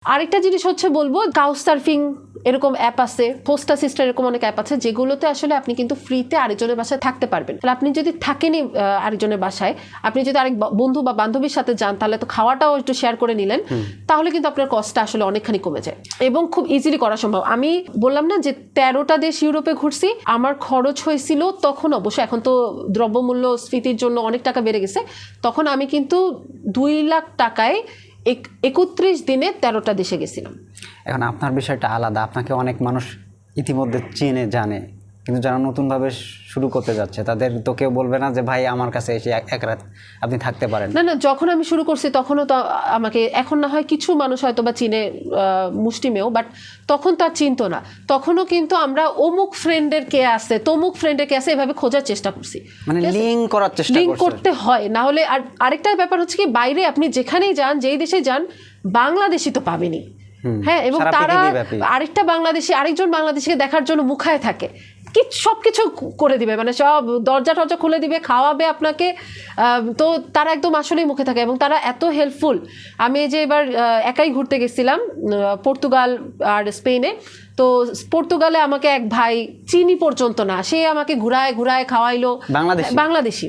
আরেকটা জিনিস হচ্ছে বলবো, কাউচ সার্ফিং এরকম অ্যাপ আছে, হোস্টা সিস্টার এরকম অনেক অ্যাপ আছে যেগুলোতে আসলে আপনি কিন্তু ফ্রিতে আরেকজনের বাসায় থাকতে পারবেন। তাহলে আপনি যদি থাকেনই আরেকজনের বাসায়, আপনি যদি আরেক বন্ধু বা বান্ধবীর সাথে যান, তাহলে তো খাওয়াটাও একটু শেয়ার করে নিলেন, তাহলে কিন্তু আপনার কস্টটা আসলে অনেকখানি কমে যায় এবং খুব ইজিলি করা সম্ভব। আমি বললাম না যে 13টা দেশ ইউরোপে ঘুরছি, আমার খরচ হয়েছিল তখন, অবশ্য এখন তো দ্রব্যমূল্য স্ফীতির জন্য অনেক টাকা বেড়ে গেছে, তখন আমি কিন্তু 2 লাখ টাকায় 31 দিনে 13টা দেশে গেছিলাম। এখন আপনার বিষয়টা আলাদা, আপনাকে অনেক মানুষ ইতিমধ্যে চিনে জানে, কিন্তু যারা নতুনভাবে শুরু করতে যাচ্ছে তাদের তো কেউ বলবে না যে ভাই আমার কাছে এসে এক রাত আপনি থাকতে পারেন। না না, যখন আমি শুরু করছি তখনও তো আমাকে, এখন না হয় কিছু মানুষ হয়তো বা চিনে মুষ্টিমেয়, বাট তখন তো আর চিনতো না। তখনও কিন্তু আমরা অমুক ফ্রেন্ডের কে আছে, তমুক ফ্রেন্ডের কে আছে, এভাবে খোঁজার চেষ্টা করছি, মানে লিঙ্ক করার চেষ্টা লিঙ্ক করছেন। করতে হয়, না হলে। আর আরেকটা ব্যাপার হচ্ছে কি, বাইরে আপনি যেখানেই যান, যেই দেশে যান, বাংলাদেশি তো পাবেনই। হ্যাঁ, এবং সারা তারা পৃথিবীব্যাপী। আরেকটা বাংলাদেশি, আরেকজন বাংলাদেশিকে দেখার জন্য মুখায় থাকে, সবকিছু করে দিবে, মানে সব দরজা টরজা খুলে দিবে, খাওয়াবে আপনাকে। তো তারা একদম আসলেই মুখে থাকে এবং তারা এত হেল্পফুল। আমি এই যে এবার একাই ঘুরতে গেছিলাম পর্তুগাল আর স্পেনে, তো পর্তুগালে আমাকে এক ভাই, চিনি পর্যন্ত না, সে আমাকে ঘুরায় ঘুরায় খাওয়াইলো, বাংলাদেশি? বাংলাদেশি